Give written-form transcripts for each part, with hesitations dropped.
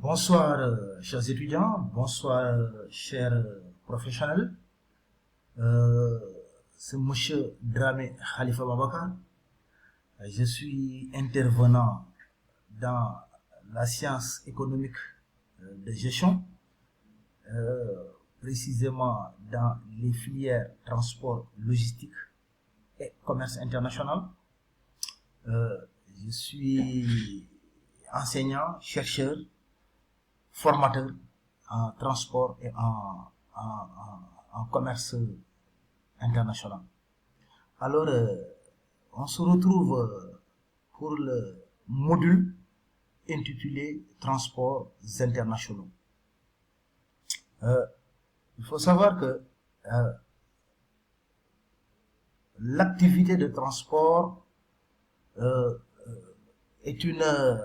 Bonsoir, chers étudiants, bonsoir, chers professionnels. C'est Monsieur Dramé Khalifa Babakar. Je suis intervenant dans la science économique de gestion, précisément dans les filières transport, logistique et commerce international. Je suis enseignant, chercheur, formateur en transport et en commerce international. Alors, on se retrouve pour le module intitulé Transports internationaux. Il faut savoir que l'activité de transport est une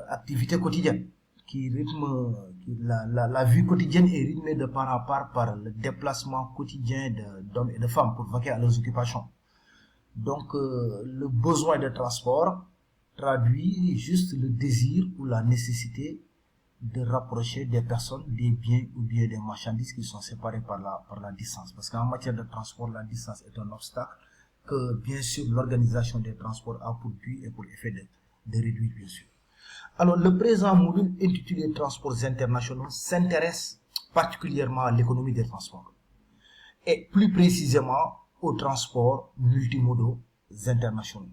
activité quotidienne qui rythme la vie quotidienne est rythmée de part à part par le déplacement quotidien d'hommes et de femmes pour vaquer à leurs occupations. Donc le besoin de transport traduit juste le désir ou la nécessité de rapprocher des personnes, des biens ou bien des marchandises qui sont séparés par la distance. Parce qu'en matière de transport, la distance est un obstacle que bien sûr l'organisation des transports a pour but et pour effet de réduire bien sûr. Alors, le présent module intitulé Transports internationaux s'intéresse particulièrement à l'économie des transports et plus précisément aux transports multimodaux internationaux.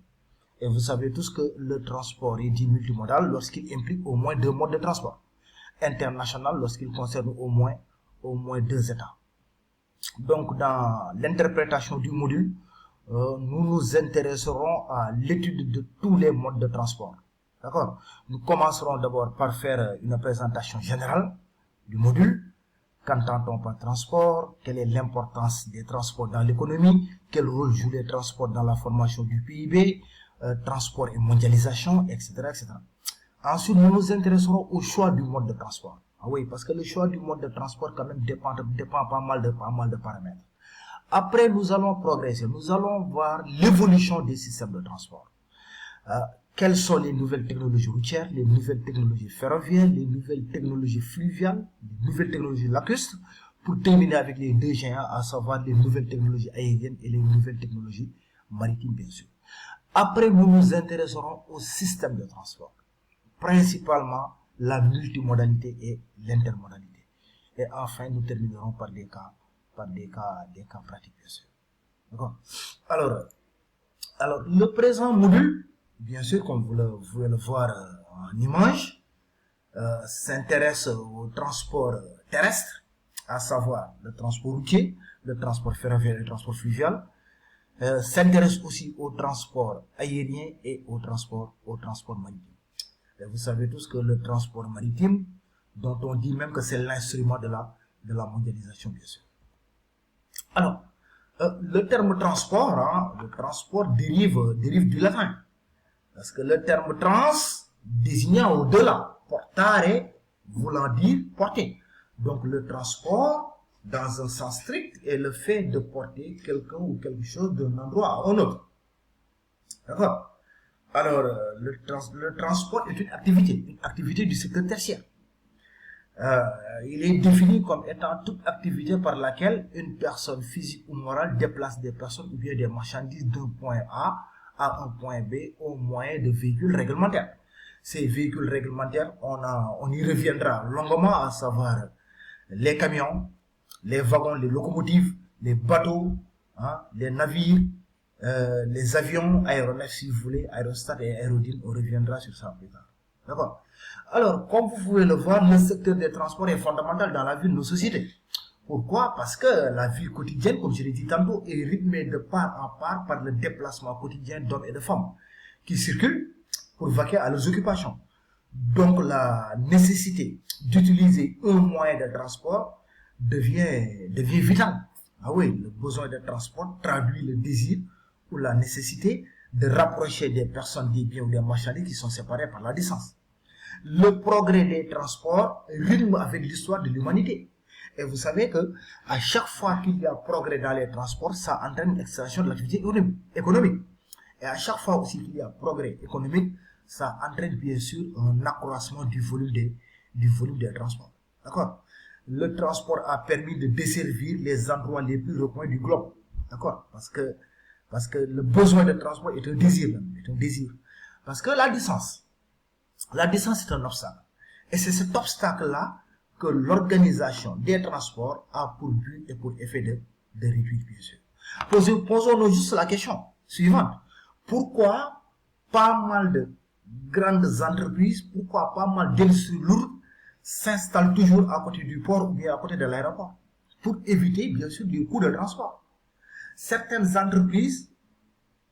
Et vous savez tous que le transport est dit multimodal lorsqu'il implique au moins deux modes de transport, international lorsqu'il concerne au moins deux États. Donc, dans l'interprétation du module, nous nous intéresserons à l'étude de tous les modes de transport. D'accord? Nous commencerons d'abord par faire une présentation générale du module. Qu'entend-on par transport? Quelle est l'importance des transports dans l'économie? Quel rôle jouent les transports dans la formation du PIB? Transport et mondialisation, etc., etc. Ensuite, nous nous intéresserons au choix du mode de transport. Ah oui, parce que le choix du mode de transport quand même dépend pas mal de paramètres. Après, nous allons progresser. Nous allons voir l'évolution des systèmes de transport. Quelles sont les nouvelles technologies routières, les nouvelles technologies ferroviaires, les nouvelles technologies fluviales, les nouvelles technologies lacustres, pour terminer avec les deux géants, à savoir les nouvelles technologies aériennes et les nouvelles technologies maritimes, bien sûr. Après, nous nous intéresserons au système de transport, principalement la multimodalité et l'intermodalité. Et enfin, nous terminerons par des cas pratiques, bien sûr. D'accord? Alors, le présent module, bien sûr, comme vous pouvez le voir en image, s'intéresse au transport terrestre, à savoir le transport routier, le transport ferroviaire et le transport fluvial, s'intéresse aussi au transport aérien et au transport maritime. Et vous savez tous que le transport maritime, dont on dit même que c'est l'instrument de la mondialisation, bien sûr. Alors, le terme transport, le transport dérive du latin. Parce que le terme trans désignant au-delà, portare voulant dire porter. Donc le transport, dans un sens strict, est le fait de porter quelqu'un ou quelque chose d'un endroit à un autre. D'accord? Alors, le transport est une activité du secteur tertiaire. Il est défini comme étant toute activité par laquelle une personne physique ou morale déplace des personnes ou bien des marchandises d'un point A à un point B au moyen de véhicules réglementaires. Ces véhicules réglementaires, on y reviendra longuement, à savoir les camions, les wagons, les locomotives, les bateaux, les navires, les avions, aéronefs si vous voulez, aérostats et aérodynes, on reviendra sur ça plus tard. D'accord? Alors, comme vous pouvez le voir, le secteur des transports est fondamental dans la vie de nos sociétés. Pourquoi? Parce que la vie quotidienne, comme je l'ai dit tantôt, est rythmée de part en part par le déplacement quotidien d'hommes et de femmes qui circulent pour vaquer à leurs occupations. Donc la nécessité d'utiliser un moyen de transport devient vitale. Ah oui, le besoin de transport traduit le désir ou la nécessité de rapprocher des personnes, des biens ou des marchandises qui sont séparés par la distance. Le progrès des transports rythme avec l'histoire de l'humanité. Et vous savez que à chaque fois qu'il y a progrès dans les transports, ça entraîne une extension de l'activité économique. Et à chaque fois aussi qu'il y a progrès économique, ça entraîne bien sûr un accroissement du volume du volume des transports. D'accord? Le transport a permis de desservir les endroits les plus recoins du globe. D'accord? Parce que le besoin de transport est un désir. Parce que la distance est un obstacle. Et c'est cet obstacle-là que l'organisation des transports a pour but et pour effet de réduire, bien sûr. Posons-nous juste la question suivante. Pourquoi pas mal de grandes entreprises, pourquoi pas mal d'industries lourdes s'installent toujours à côté du port ou bien à côté de l'aéroport? Pour éviter, bien sûr, les coûts de transport. Certaines entreprises,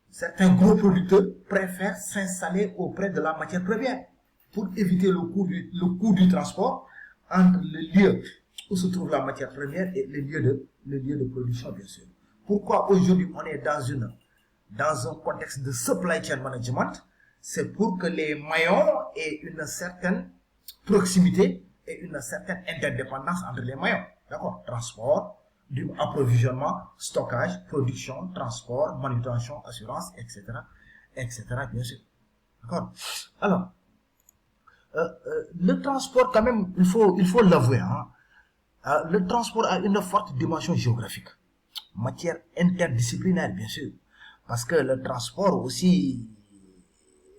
certains gros producteurs préfèrent s'installer auprès de la matière première pour éviter le coût du transport entre le lieu où se trouve la matière première et le lieu de production, bien sûr. Pourquoi aujourd'hui on est dans un contexte de supply chain management? C'est pour que les maillons aient une certaine proximité et une certaine interdépendance entre les maillons. D'accord? Transport, approvisionnement, stockage, production, transport, manutention, assurance, etc. bien sûr. D'accord? Alors, le transport, quand même, il faut l'avouer, hein, le transport a une forte dimension géographique, matière interdisciplinaire, bien sûr, parce que le transport aussi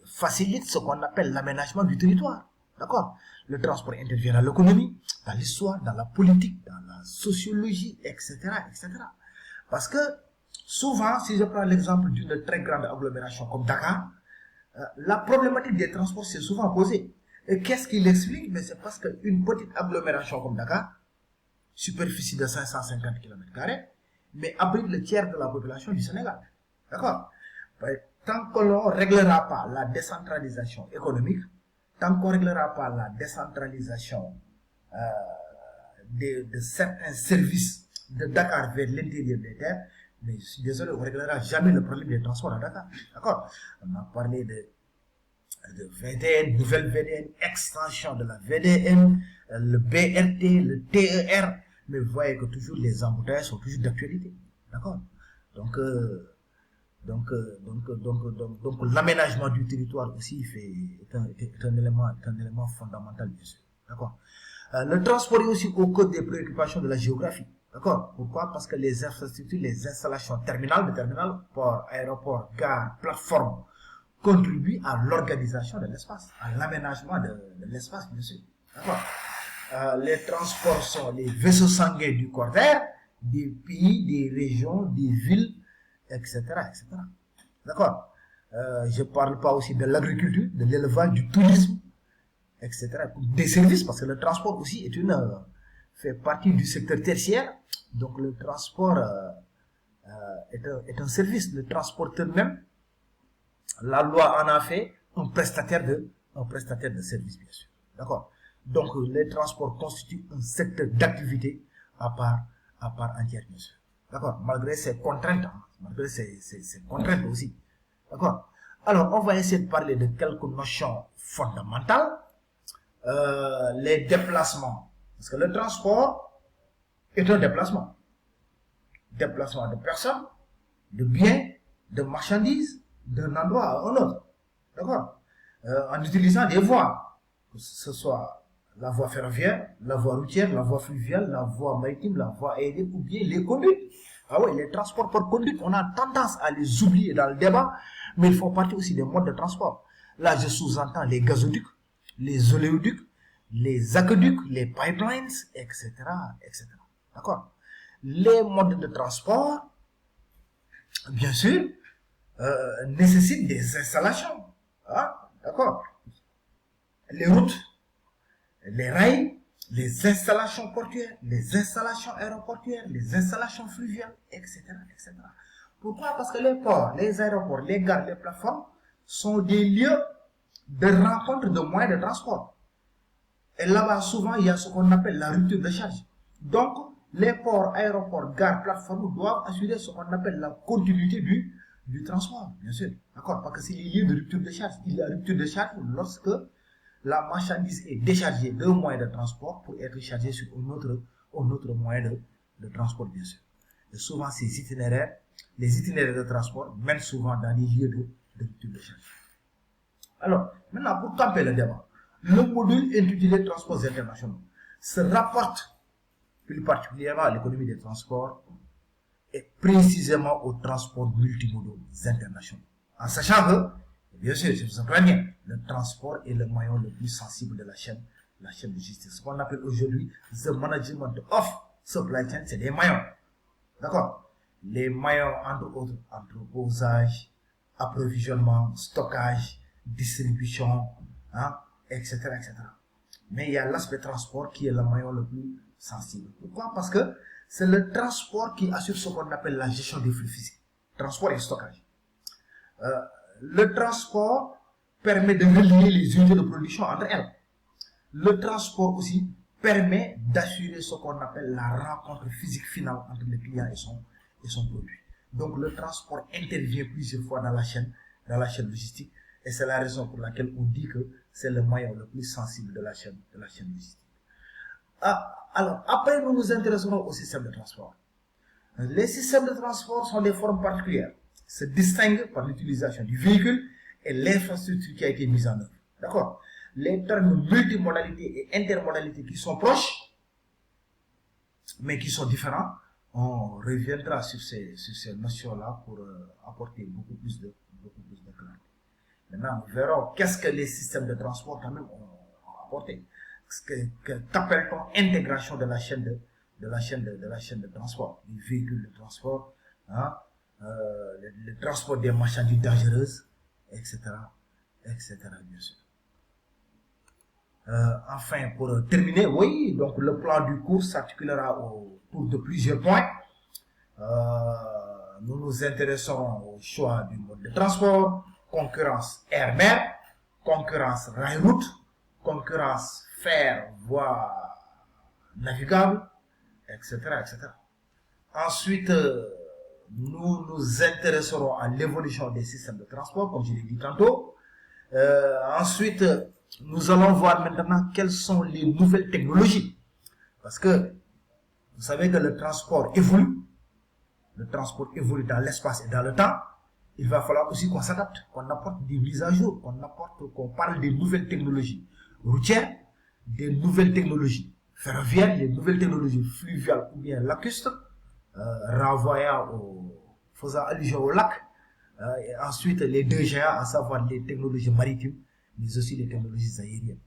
facilite ce qu'on appelle l'aménagement du territoire. D'accord? Le transport intervient dans l'économie, dans l'histoire, dans la politique, dans la sociologie, etc., etc. Parce que souvent, si je prends l'exemple d'une très grande agglomération comme Dakar, la problématique des transports s'est souvent posée. Et qu'est-ce qui l'explique? Mais c'est parce qu'une petite agglomération comme Dakar, superficie de 550 km², mais abrite le tiers de la population du Sénégal. D'accord? Tant que l'on ne réglera pas la décentralisation économique, tant qu'on ne réglera pas la décentralisation de certains services de Dakar vers l'intérieur des terres, mais je suis désolé, on ne réglera jamais le problème des transports à Dakar. D'accord? On a parlé de VDN, nouvelle VDN, extension de la VDN, le BRT, le TER, mais vous voyez que toujours les embouteillages sont toujours d'actualité. D'accord? Donc l'aménagement du territoire aussi est un élément fondamental, bien sûr. D'accord? Le transport est aussi au cœur des préoccupations de la géographie. D'accord? Pourquoi? Parce que les infrastructures, les installations terminales, ports, aéroports, gares, plateformes, contribuent à l'organisation de l'espace, à l'aménagement de l'espace, bien sûr. D'accord? Les transports sont les vaisseaux sanguins du corps d'air, des pays, des régions, des villes, etc. D'accord? Je parle pas aussi de l'agriculture, de l'élevage, du tourisme, etc. Des services, parce que le transport aussi fait partie du secteur tertiaire. Donc le transport est un service. Le transporteur même, la loi en a fait un prestataire de service, bien sûr. D'accord? Donc les transports constituent un secteur d'activité à part entière, bien sûr. D'accord? Malgré ses contraintes, malgré ses contraintes aussi. D'accord? Alors, on va essayer de parler de quelques notions fondamentales. Les déplacements. Parce que le transport est un déplacement. Déplacement de personnes, de biens, de marchandises, d'un endroit à un autre. D'accord? En utilisant des voies, que ce soit la voie ferroviaire, la voie routière, la voie fluviale, la voie maritime, la voie aérienne ou bien les conduites. Ah oui, les transports par conduite, on a tendance à les oublier dans le débat, mais ils font partie aussi des modes de transport. Là, je sous-entends les gazoducs, les oléoducs, les aqueducs, les pipelines, etc., etc. D'accord? Les modes de transport, bien sûr, nécessitent des installations. Ah, d'accord? Les routes, les rails, les installations portuaires, les installations aéroportuaires, les installations fluviales, etc., etc. Pourquoi? Parce que les ports, les aéroports, les gares, les plateformes sont des lieux de rencontre de moyens de transport. Et là-bas, souvent, il y a ce qu'on appelle la rupture de charge. Donc, les ports, aéroports, gares, plateformes doivent assurer ce qu'on appelle la continuité du transport, bien sûr. D'accord? Parce que c'est les lieux de rupture de charge. Il y a rupture de charge lorsque la marchandise est déchargée d'un moyen de transport pour être chargée sur un autre moyen de transport, bien sûr. Et souvent, les itinéraires de transport mènent souvent dans des lieux de rupture de charge. Alors, maintenant, pour camper le débat, Le module intitulé Transports internationaux se rapporte plus particulièrement à l'économie des transports et précisément aux transports multimodaux internationaux. En sachant que, bien sûr, si vous comprenez bien, le transport est le maillon le plus sensible de la chaîne logistique. Ce qu'on appelle aujourd'hui the management of supply chain, c'est des maillons. D'accord? Les maillons, entre autres, entreposage, approvisionnement, stockage, distribution, hein, etc., etc. Mais il y a l'aspect transport qui est le maillon le plus sensible. Pourquoi? Parce que c'est le transport qui assure ce qu'on appelle la gestion des flux physiques. Transport et stockage. Le transport permet de relier les unités de production entre elles. Le transport aussi permet d'assurer ce qu'on appelle la rencontre physique finale entre le client et son produit. Donc le transport intervient plusieurs fois dans la chaîne logistique, et c'est la raison pour laquelle on dit que c'est le maillon le plus sensible de la chaîne logistique. Alors, après nous nous intéresserons au système de transport. Les systèmes de transport sont des formes particulières, se distinguent par l'utilisation du véhicule et l'infrastructure qui a été mise en œuvre. D'accord? Les termes multimodalité et intermodalité qui sont proches, mais qui sont différents, on reviendra sur ces notions-là pour apporter beaucoup plus de clarté. Maintenant, nous verrons qu'est-ce que les systèmes de transport quand même ont apporté. Qu'appelle-t-on intégration de la chaîne de transport, du véhicule de transport, hein, le transport des marchandises dangereuses, etc., bien sûr. Enfin, pour terminer, oui, donc le plan du cours s'articulera autour de plusieurs points. Nous nous intéressons au choix du mode de transport, concurrence air-mer, concurrence rail-route, concurrence fer, voie navigable, etc., etc. Ensuite, nous nous intéresserons à l'évolution des systèmes de transport, comme je l'ai dit tantôt. Ensuite, nous allons voir maintenant quelles sont les nouvelles technologies. Parce que vous savez que le transport évolue. Le transport évolue dans l'espace et dans le temps. Il va falloir aussi qu'on s'adapte, qu'on apporte des mises à jour, qu'on parle des nouvelles technologies routières, des nouvelles technologies ferroviaires, des nouvelles technologies fluviales ou bien lacustres, faisant allusion au lac. Et ensuite, les deux géants, à savoir les technologies maritimes, mais aussi les technologies aériennes.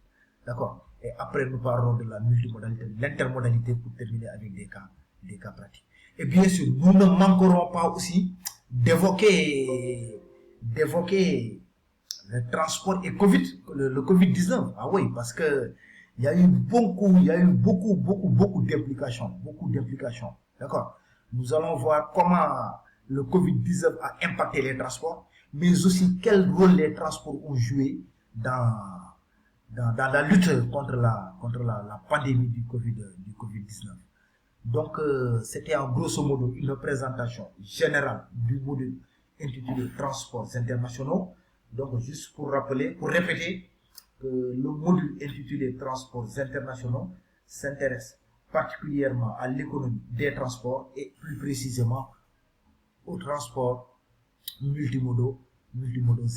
D'accord? Et après, nous parlerons de la multimodalité, de l'intermodalité pour terminer avec des cas pratiques. Et bien sûr, nous ne manquerons pas aussi d'évoquer le transport et le Covid-19. Ah oui, parce que il y a eu beaucoup d'implications, D'accord? Nous allons voir comment le Covid-19 a impacté les transports, mais aussi quel rôle les transports ont joué dans la lutte contre la pandémie du Covid-19. Donc, c'était en grosso modo une présentation générale du module intitulé Transports internationaux. Donc, juste pour répéter que le module intitulé Transports internationaux s'intéresse particulièrement à l'économie des transports et plus précisément aux transports multimodaux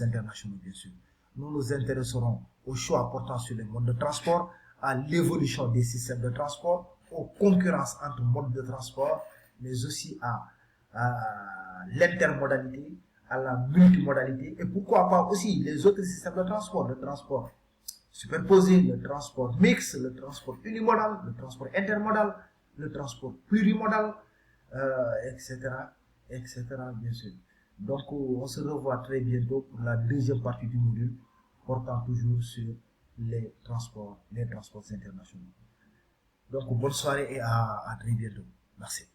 internationaux, bien sûr. Nous nous intéresserons aux choix portant sur les modes de transport, à l'évolution des systèmes de transport, aux concurrences entre modes de transport, mais aussi à l'intermodalité, à la multimodalité, et pourquoi pas aussi les autres systèmes de transport, le transport superposé, le transport mixte, le transport unimodal, le transport intermodal, le transport plurimodal, etc., bien sûr. Donc, on se revoit très bientôt pour la deuxième partie du module portant toujours sur les transports internationaux. Donc, bonne soirée et à très bientôt. Merci.